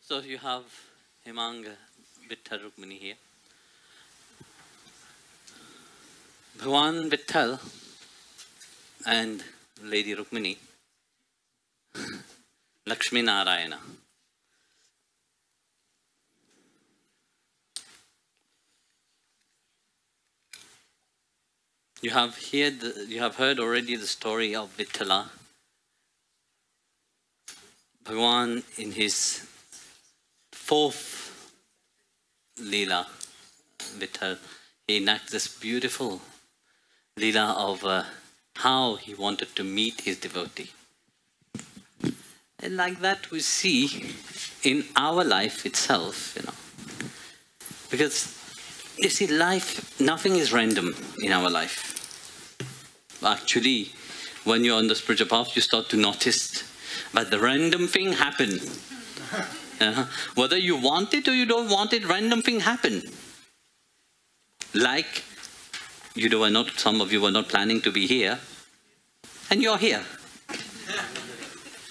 So you have Hemang Vitthal Rukmini here. Bhagwan Vitthal and Lady Rukmini, Lakshmi Narayana. You have heard already the story of Vitthala. Bhagwan in his fourth Leela, Vitthal, he enacts this beautiful Leela of how he wanted to meet his devotee. And like that we see in our life itself, Because you see, life, nothing is random in our life. Actually, when you're on the spiritual path, you start to notice, but the random thing happen. Whether you want it or you don't want it, random thing happen. Like, some of you were not planning to be here, and you're here.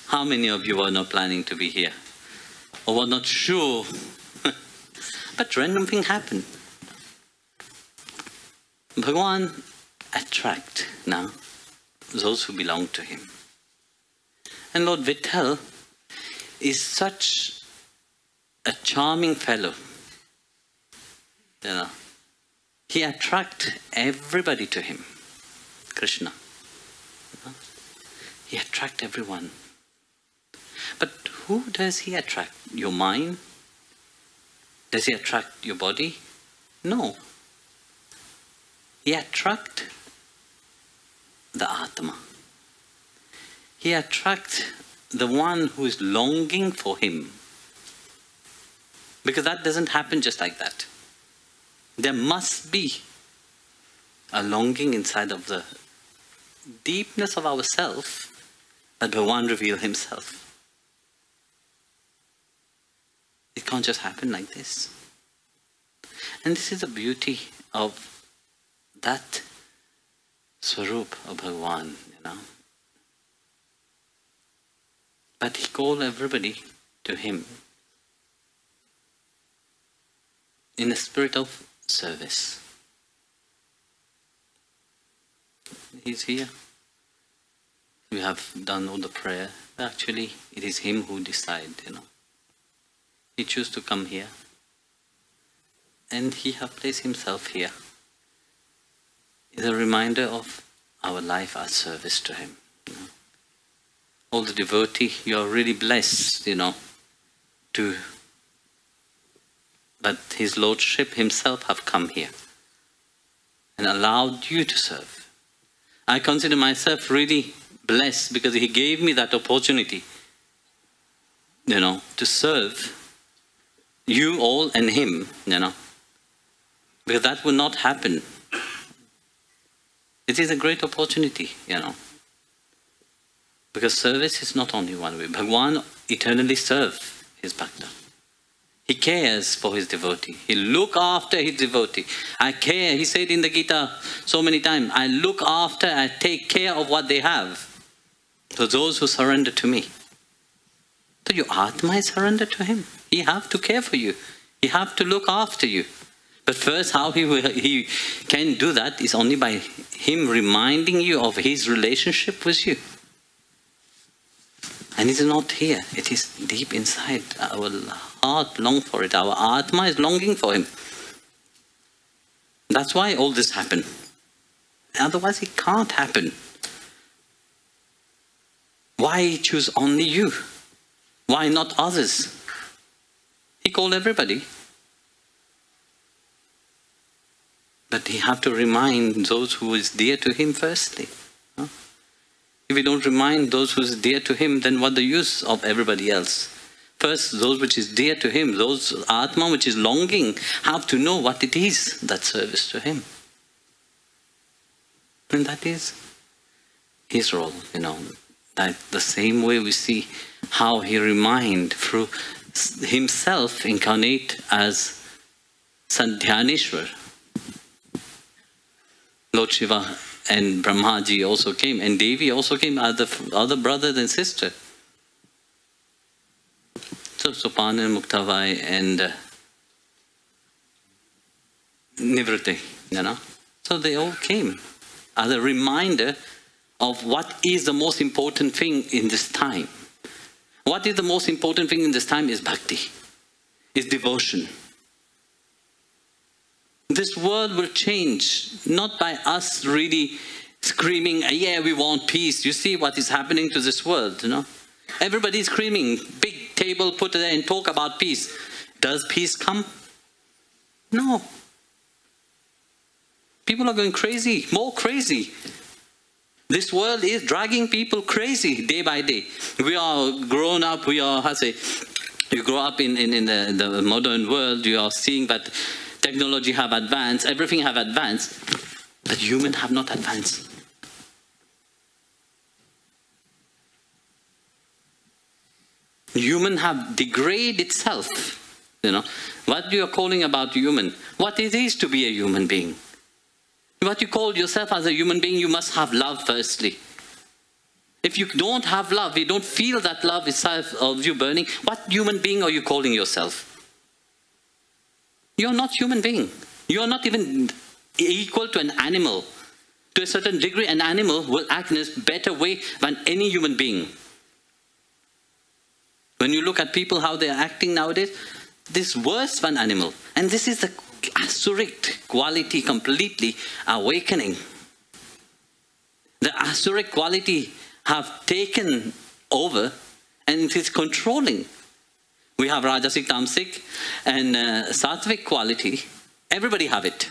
How many of you were not planning to be here? Or were not sure? But random thing happen. Bhagwan attract now those who belong to him. And Lord Vitthal is such a charming fellow. He attracts everybody to him. Krishna. He attracts everyone. But who does he attract? Your mind? Does he attract your body? No. He attracts the Atma. He attracts the one who is longing for him. Because that doesn't happen just like that. There must be a longing inside of the deepness of ourself that Bhagavan reveals himself. It can't just happen like this. And this is the beauty of that Swarup of Bhagavan, But he called everybody to him in a spirit of service. He's here. We have done all the prayer. Actually, it is him who decides, He chose to come here. And he have placed himself here. It's a reminder of our life, our service to him. All the devotee, you are really blessed, but his Lordship himself have come here and allowed you to serve. I consider myself really blessed because he gave me that opportunity, to serve you all and him, because that would not happen. It is a great opportunity, because service is not only one way. Bhagwan eternally serves his bhakta. He cares for his devotee. He look after his devotee. I care, he said in the Gita so many times, I look after, I take care of what they have. So those who surrender to me. So your Atma is surrendered to him. He have to care for you. He have to look after you. But first, how he can do that is only by him reminding you of his relationship with you. And it is not here. It is deep inside. Our heart longs for it. Our Atma is longing for him. That's why all this happened. Otherwise, it can't happen. Why choose only you? Why not others? He called everybody. But he have to remind those who is dear to him firstly. If we don't remind those who is dear to him, then what the use of everybody else? First, those which is dear to him, those Atma which is longing, have to know what it is that service to him. And that is his role, That the same way we see how he remind through himself incarnate as Sadhyaneshwar. Lord Shiva and Brahmaji also came, and Devi also came as the other brother and sister. So Sopana, Muktavai, and Nivritti, So they all came as a reminder of what is the most important thing in this time. What is the most important thing in this time is bhakti, is devotion. This world will change, not by us really screaming, yeah, we want peace. You see what is happening to this world, Everybody is screaming, big table put there and talk about peace. Does peace come? No. People are going crazy, more crazy. This world is dragging people crazy day by day. We are grown up, you grow up in the modern world, you are seeing that technology have advanced, everything have advanced, but humans have not advanced. Human have degraded itself. What you are calling about human, what it is to be a human being. What you call yourself as a human being, you must have love firstly. If you don't have love, you don't feel that love itself of you burning, what human being are you calling yourself? You're not human being. You're not even equal to an animal. To a certain degree, an animal will act in a better way than any human being. When you look at people, how they're acting nowadays, this is worse than animal. And this is the asuric quality completely awakening. The asuric quality have taken over and it is controlling. We have Rajasic, Tamasic and Sattvic quality. Everybody have it.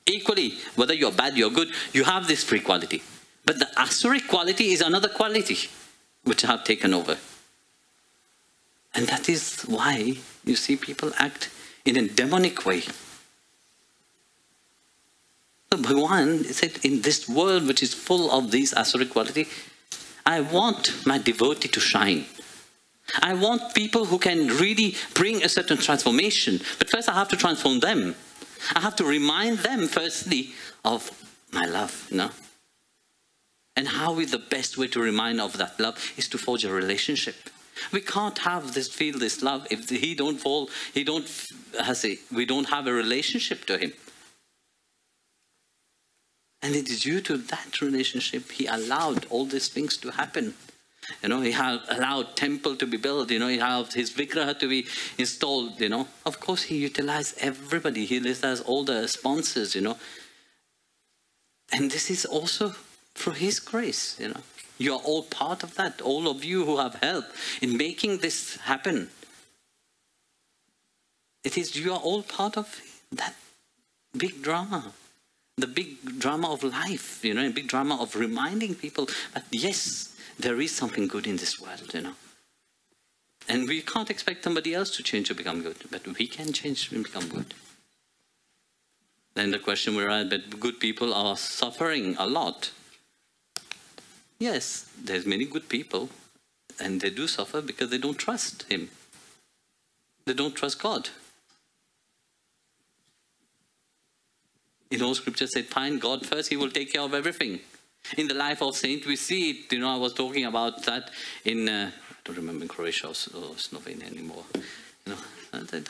Equally, whether you're bad, you're good, you have this free quality. But the asuric quality is another quality which have taken over. And that is why you see people act in a demonic way. So Bhagavan said, in this world which is full of these asuric quality, I want my devotee to shine. I want people who can really bring a certain transformation. But first I have to transform them. I have to remind them firstly of my love. And how is the best way to remind of that love is to forge a relationship. We can't have feel this love if he don't fall, we don't have a relationship to him. And it is due to that relationship he allowed all these things to happen. He had allowed temple to be built, he had his vigraha to be installed, Of course he utilized everybody, he utilized all the sponsors, And this is also through his grace, You are all part of that, all of you who have helped in making this happen. You are all part of that big drama. The big drama of life, a big drama of reminding people that yes, there is something good in this world, And we can't expect somebody else to change to become good, but we can change and become good. Then the question we're at, but good people are suffering a lot. Yes, there's many good people, and they do suffer because they don't trust him. They don't trust God. Scripture said, find God first, he will take care of everything. In the life of saint, we see it, I was talking about that in, I don't remember in Croatia or Slovenia anymore.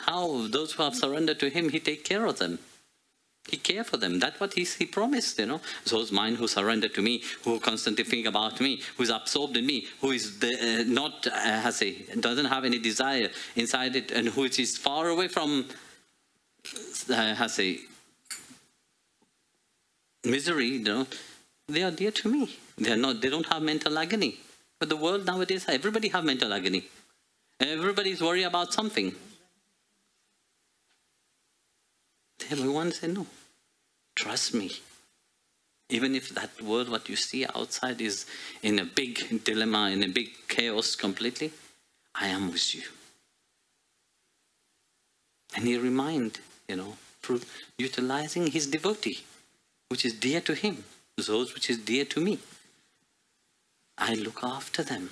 How those who have surrendered to him, he take care of them. He cares for them. That's what he promised, Those mind who surrender to me, who constantly think about me, who is absorbed in me, who is doesn't have any desire inside it, and who is far away from, misery, they are dear to me. They don't have mental agony. But the world nowadays, everybody have mental agony. Everybody is worried about something. Everyone say, no, trust me. Even if that world, what you see outside is in a big dilemma, in a big chaos completely, I am with you. And he remind, through utilizing his devotee, which is dear to him, those which is dear to me. I look after them.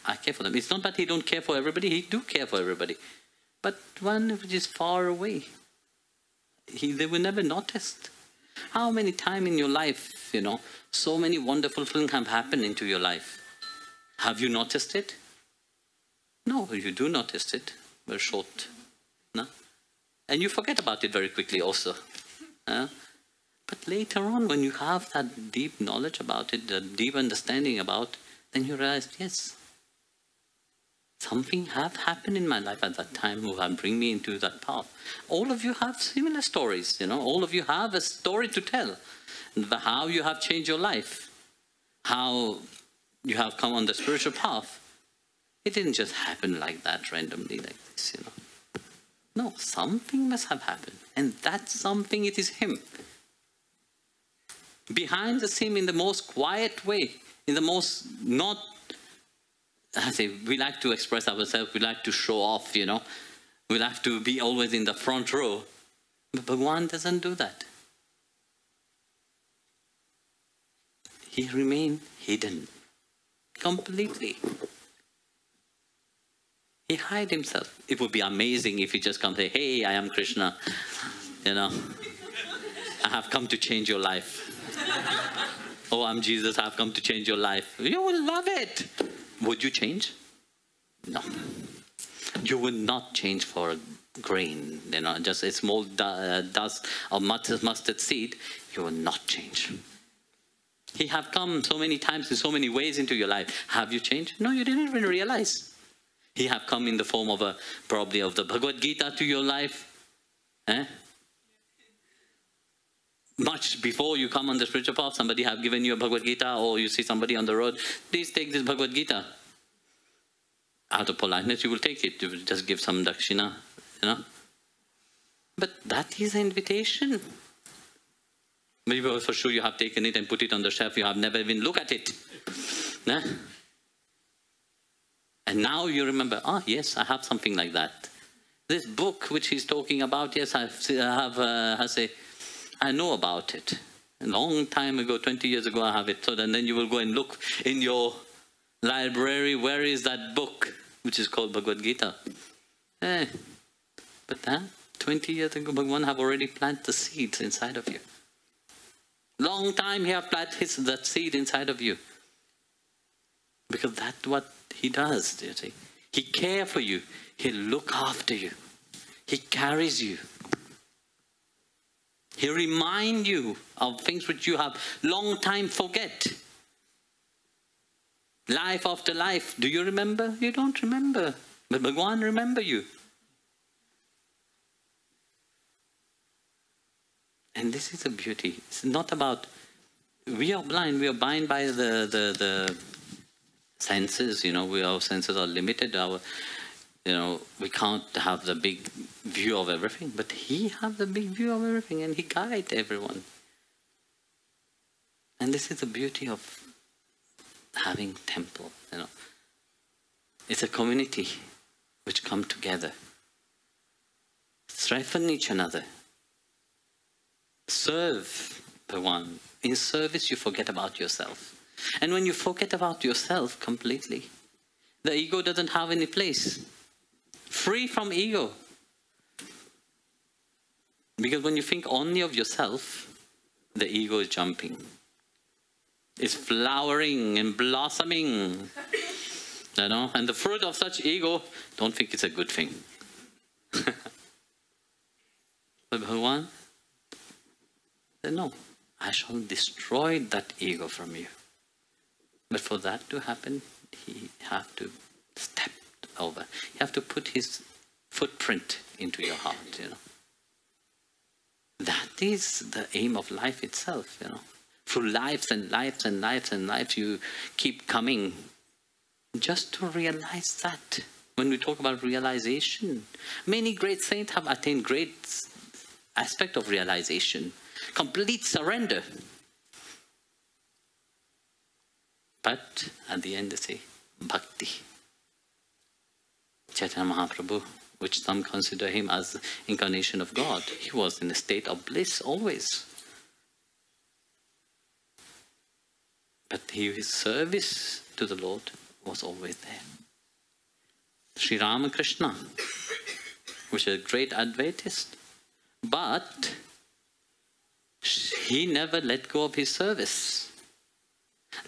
I care for them. It's not that he don't care for everybody, he do care for everybody. But one which is far away, they will never notice. How many times in your life, so many wonderful things have happened into your life. Have you noticed it? No, you do notice it, very short. No? And you forget about it very quickly also. But later on, when you have that deep knowledge about it, the deep understanding about it, then you realize, yes, something have happened in my life at that time who have bring me into that path. All of you have similar stories, all of you have a story to tell. How you have changed your life, how you have come on the spiritual path. It didn't just happen like that, randomly like this, No, something must have happened. And that something, it is Him. Behind the scene, in the most quiet way, in the most not, we like to express ourselves, we like to show off, we like to be always in the front row. But Bhagwan doesn't do that. He remained hidden, completely. He hid himself. It would be amazing if he just come and say, hey, I am Krishna, I have come to change your life. Oh, I'm Jesus, I have come to change your life. You will love it. Would you change? No. You would not change for a grain, just a small dust of mustard seed. You will not change. He have come so many times in so many ways into your life. Have you changed? No, you didn't even realize. He have come in the form of probably of the Bhagavad Gita to your life. Much before you come on the spiritual path, somebody have given you a Bhagavad Gita, or you see somebody on the road, please take this Bhagavad Gita. Out of politeness, you will take it. You will just give some dakshina, But that is an invitation. Maybe for sure you have taken it and put it on the shelf. You have never even looked at it. And now you remember, yes, I have something like that. This book which he's talking about, yes, I know about it. A long time ago, 20 years ago, I have it. So then you will go and look in your library, where is that book, which is called Bhagavad Gita. But 20 years ago, Bhagwan have already planted the seeds inside of you. Long time he have planted that seed inside of you. Because that's what he does, you see. He cares for you. He look after you. He carries you. He remind you of things which you have long time forget. Life after life. Do you remember? You don't remember. But Bhagwan remember you. And this is the beauty. It's not about, we are blind. We are bound by the senses. Our senses are limited. We can't have the big view of everything, but he has the big view of everything, and he guides everyone. And this is the beauty of having temple. It's a community which come together, strengthen each another, serve the one. In service, you forget about yourself. And when you forget about yourself completely, the ego doesn't have any place. Free from ego. Because when you think only of yourself, the ego is jumping. It's flowering and blossoming. And the fruit of such ego, don't think it's a good thing. But Bhagavan said, no, I shall destroy that ego from you. But for that to happen, he have to step over. You have to put his footprint into your heart, That is the aim of life itself, Through lives and lives and lives and lives, you keep coming just to realize that. When we talk about realization, many great saints have attained great aspect of realization, complete surrender. But at the end they say, bhakti. Chaitanya Mahaprabhu, which some consider him as the incarnation of God, he was in a state of bliss always. But his service to the Lord was always there. Sri Ramakrishna, which is a great Advaitist, but he never let go of his service.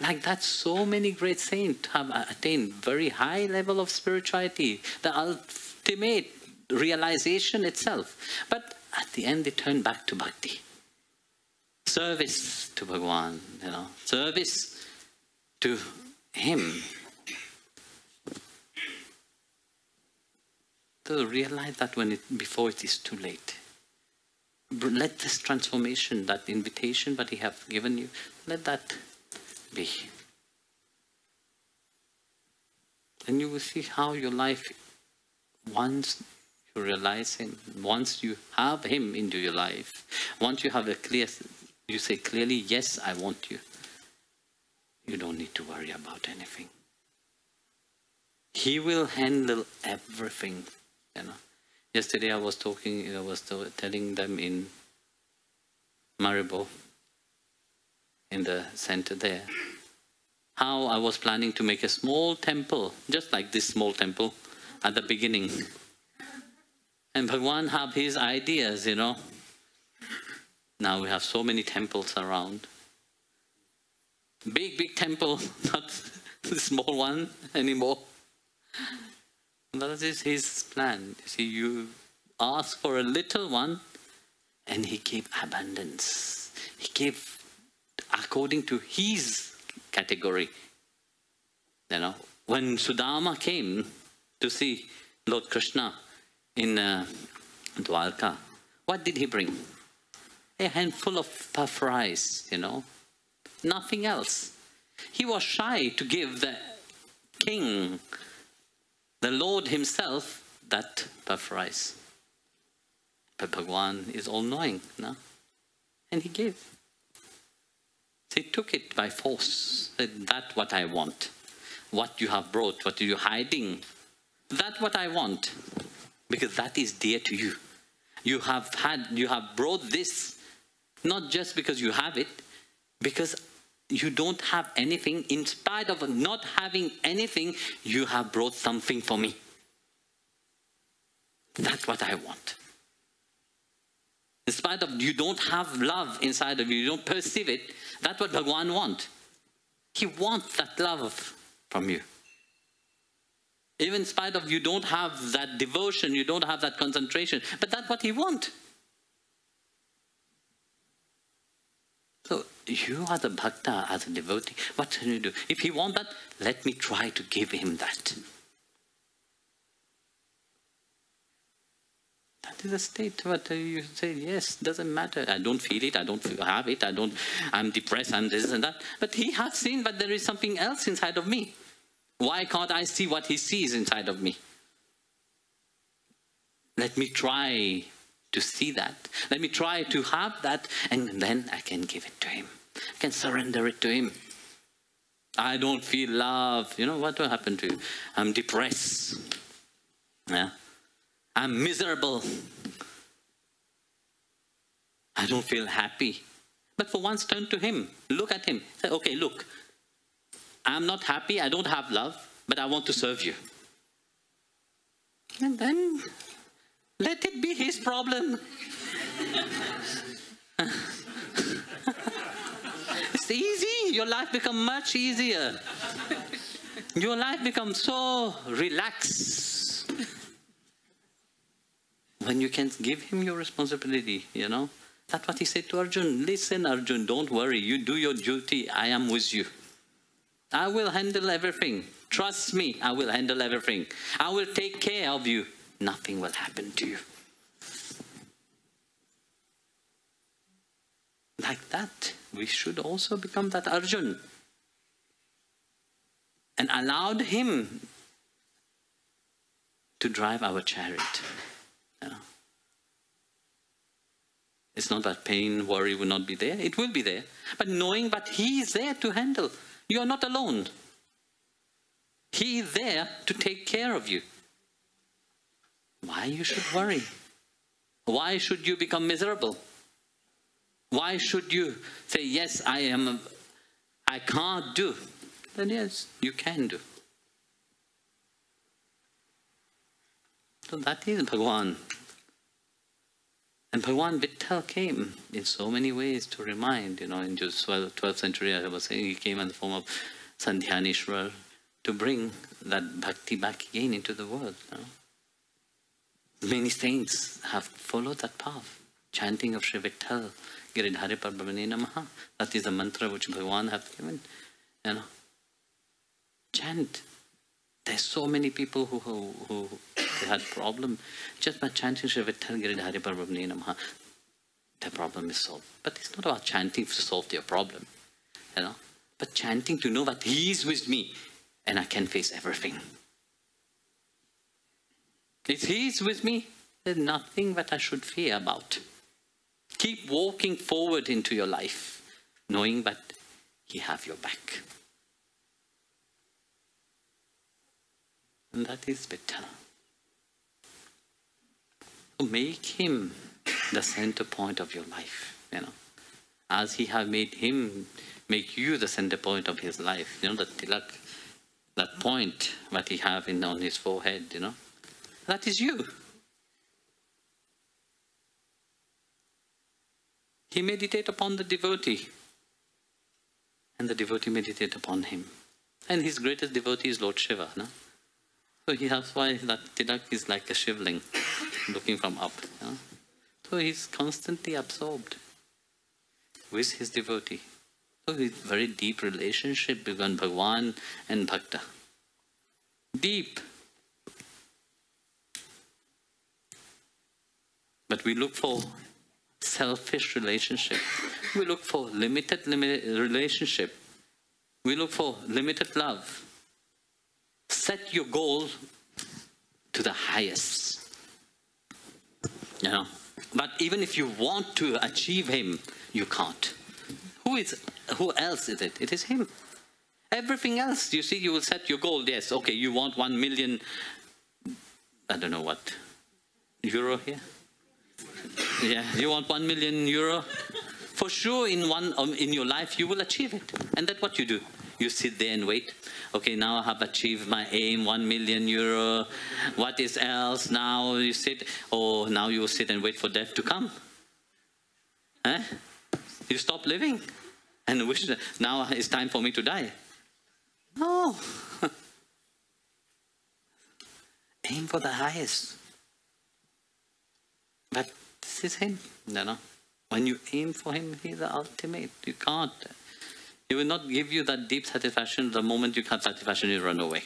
Like that, so many great saints have attained very high level of spirituality, the ultimate realization itself. But at the end, they turn back to bhakti. Service to Bhagwan, service to him. To realize that before it is too late. Let this transformation, that invitation that he has given you, let that be. And you will see how your life, once you realize him, once you have him into your life, once you have you say clearly, yes, I want you. You don't need to worry about anything. He will handle everything. Yesterday I was telling them in Maribor, in the center there, how I was planning to make a small temple, just like this small temple at the beginning. And Bhagwan have his ideas, Now we have so many temples around. Big temple, not the small one anymore. That is his plan. You see, you ask for a little one, and he gave abundance. He gave according to his category. When Sudama came to see Lord Krishna in Dwarka, what did he bring? A handful of puff rice, Nothing else. He was shy to give the king, the Lord himself, that puff rice. But Bhagwan is all-knowing, and he gave. So he took it by force. Said, that's what I want. What you have brought, what you're hiding, that's what I want. Because that is dear to you. You have brought this, not just because you have it, because you don't have anything. In spite of not having anything, you have brought something for me. That's what I want. In spite of you don't have love inside of you, you don't perceive it, that's what Bhagwan wants. He wants that love from you. Even in spite of you don't have that devotion, you don't have that concentration, but that's what he wants. So you are the bhakta, as a devotee. What can you do? If he wants that, let me try to give him that. That is a state. But you say, yes, doesn't matter. I don't feel it. I don't have it. I'm depressed. I'm this and that. But he has seen that there is something else inside of me. Why can't I see what he sees inside of me? Let me try to see that. Let me try to have that, and then I can give it to him. I can surrender it to him. I don't feel love. What will happen to you? I'm depressed. Yeah. I'm miserable. I don't feel happy. But for once, turn to him. Look at him. Say, okay, look. I'm not happy. I don't have love, but I want to serve you. And then let it be his problem. It's easy. Your life becomes much easier. Your life becomes so relaxed. When you can give him your responsibility, That's what he said to Arjun. Listen, Arjun, don't worry. You do your duty. I am with you. I will handle everything. Trust me, I will handle everything. I will take care of you. Nothing will happen to you. Like that, we should also become that Arjun. And allowed him to drive our chariot. It's not that pain, worry will not be there. It will be there. But knowing that he is there to handle. You are not alone. He is there to take care of you. Why you should worry? Why should you become miserable? Why should you say, yes, I can't do? Then yes, you can do. So that is Bhagwan. And Bhagavan Vitthal came in so many ways to remind, in the 12th century, I was saying, he came in the form of Sandhyanishwar to bring that bhakti back again into the world. Many saints have followed that path. Chanting of Sri Vitthal, Giridhari Parabhavane Namaha. That is the mantra which Bhagavan have given. Chant. There's so many people who had problem just by chanting Sri Vitthal Giridhari Parabhavane Namaha. Their problem is solved. But it's not about chanting to solve their problem, but chanting to know that He is with me and I can face everything. If He is with me, there's nothing that I should fear about. Keep walking forward into your life, knowing that He have your back. And that is Vitthal. So make Him the center point of your life, As He have made Him, make you the center point of His life. The tilak, that point that He have on His forehead, that is you. He meditate upon the devotee, and the devotee meditate upon Him. And His greatest devotee is Lord Shiva, So that's why that tilak is like a shivling, looking from up. So he's constantly absorbed with his devotee. So it's very deep relationship between Bhagavan and Bhakta. Deep. But we look for selfish relationship. We look for limited relationship. We look for limited love. Set your goal to the highest. But even if you want to achieve Him, you can't. Who else is it? It is Him. Everything else, you see, you will set your goal. Yes, okay, you want 1 million, I don't know what, euro here? Yeah, you want 1 million euro? For sure, in your life, you will achieve it. And that's what you do. You sit there and wait. Okay, now I have achieved my aim, 1 million euro. What is else? Now you sit, now you sit and wait for death to come. You stop living and wish that now it's time for me to die. No. Aim for the highest. But this is Him, When you aim for Him, He's the ultimate. You can't. He will not give you that deep satisfaction. The moment you have satisfaction, you run away.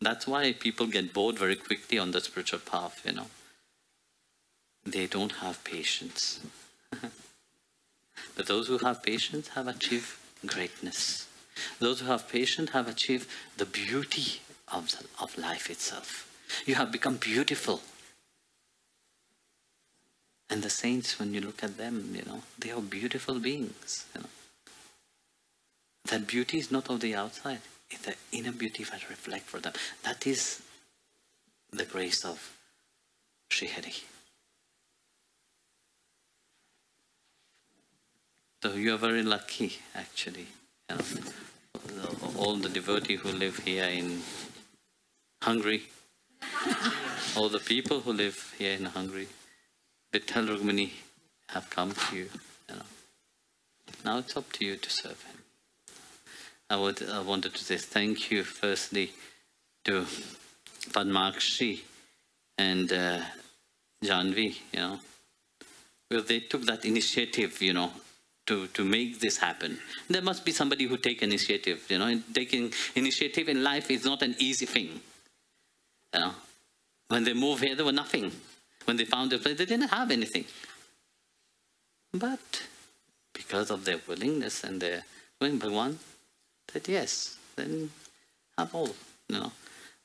That's why people get bored very quickly on the spiritual path, They don't have patience. But those who have patience have achieved greatness. Those who have patience have achieved the beauty of life itself. You have become beautiful. And the saints, when you look at them, they are beautiful beings. That beauty is not of the outside. It's the inner beauty that reflects for them. That is the grace of Sri Hari. So you are very lucky, actually. All the devotees who live here in Hungary, all the people who live here in Hungary, Vitthal Rukmini have come to you. Now it's up to you to serve Him. I wanted to say thank you firstly to Padmakshi and Janvi, because they took that initiative, to make this happen. There must be somebody who take initiative, Taking initiative in life is not an easy thing. When they moved here, there was nothing. When they found a place, they didn't have anything. But because of their willingness and their going, Bhagavan said yes, then have all.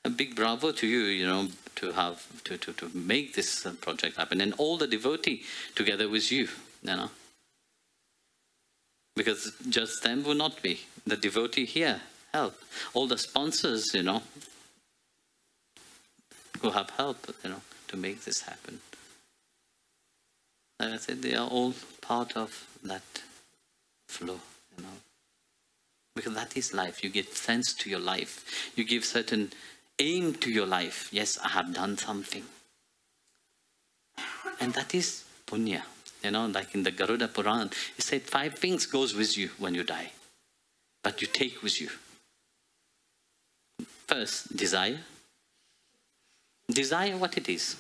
A big bravo to you, to make this project happen, and all the devotee together with you, Because just them will not be. The devotee here help. All the sponsors, who have helped, to make this happen. Like I said, they are all part of that flow, Because that is life. You give sense to your life. You give certain aim to your life. Yes, I have done something. And that is punya. Like in the Garuda Puran, it said 5 things goes with you when you die, but you take with you. First, desire. Desire, what it is?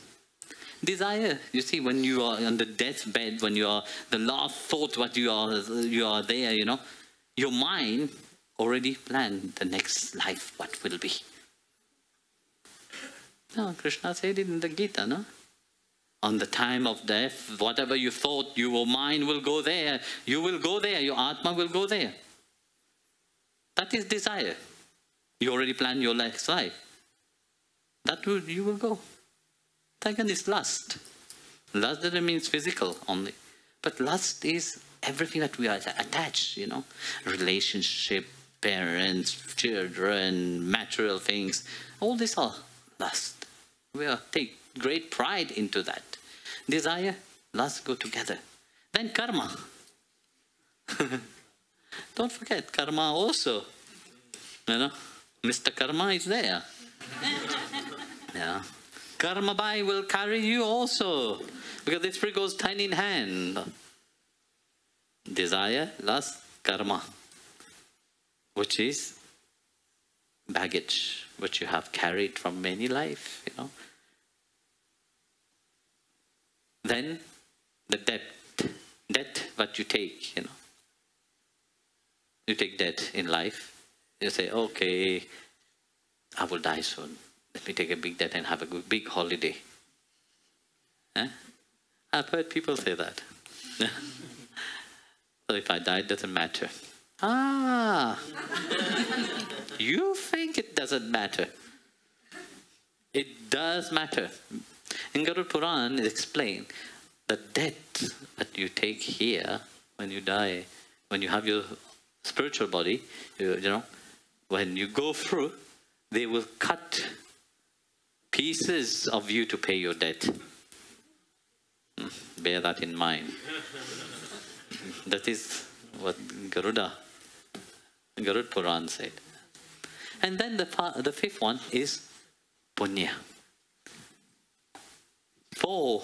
Desire, you see, when you are on the deathbed, when you are the last thought, what you are there, your mind already planned the next life, what will be. No, Krishna said it in the Gita, no? On the time of death, whatever you thought, your mind will go there. You will go there. Your Atma will go there. That is desire. You already planned your next life. You will go. Second is lust. Lust doesn't mean physical only. But lust is everything that we are attached, Relationship, parents, children, material things. All these are lust. We take great pride into that. Desire, lust go together. Then karma. Don't forget, karma also. Mr. Karma is there. Yeah. Karma Bhai will carry you also. Because this three goes hand in hand. Desire, lust, karma. Which is baggage, which you have carried from many lives, Then the debt what you take, You take debt in life. You say, okay, I will die soon. Let me take a big debt and have a big holiday. I've heard people say that. So if I die, it doesn't matter. You think it doesn't matter. It does matter. In Garuda Puran, it explains the debt that you take here when you die, when you have your spiritual body, when you go through, they will cut pieces of you to pay your debt. Bear that in mind. That is what Garuda Puran said. And then the fifth one is punya. 4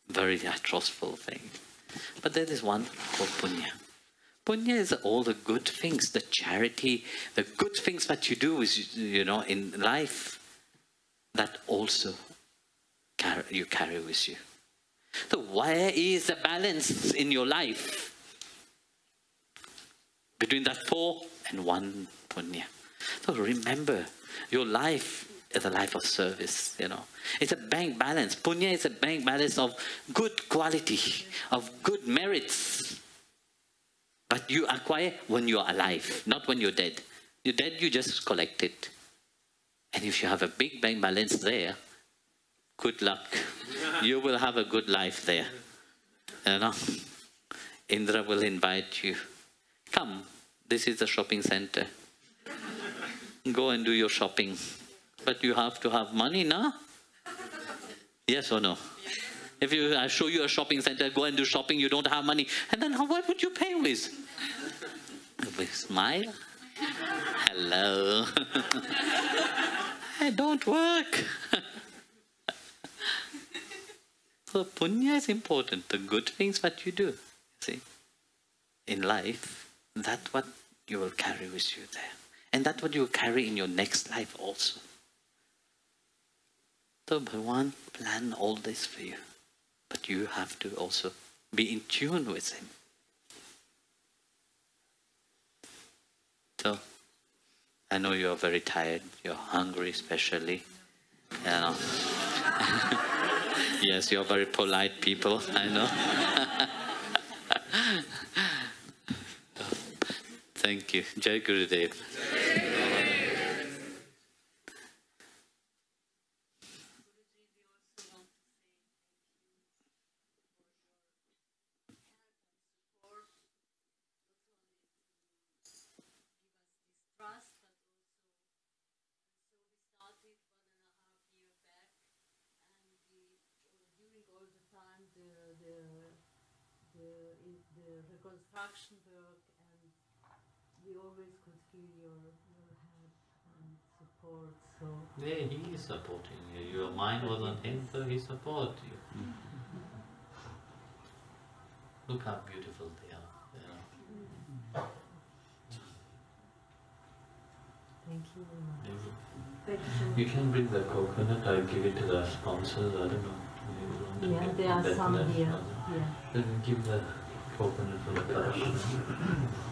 very atroceful things. But there is one called punya. Punya is all the good things, the charity, the good things that you do in life, that also you carry with you. So where is the balance in your life between that 4 and 1 punya? So remember, your life is a life of service, It's a bank balance. Punya is a bank balance of good quality, of good merits. But you acquire when you are alive, not when you're dead. You're dead, you just collect it. And if you have a big bank balance there, good luck. You will have a good life there. Indra will invite you. Come, this is the shopping center. Go and do your shopping. But you have to have money, no? Yes or no? If I show you a shopping center, go and do shopping, you don't have money. And then what would you pay with? With smile? Hello. It don't work. So punya is important. The good things that you do, see, in life, that's what you will carry with you there. And that's what you will carry in your next life also. So Bhagavan planned all this for you. But you have to also be in tune with him. So, I know you're very tired. You're hungry especially. Yes, you're very polite people, I know. Thank you. Jai Gurudev. The reconstruction work, and we always could feel your help and support. support, so... Yeah, he is supporting you. Your mind was on him, so he supports you. Look how beautiful they are. Thank you very much. Thank you. You can bring the coconut, I'll give it to the sponsors, I don't know. Yeah, there are some here. Yeah. Then give the coconut for the Karash.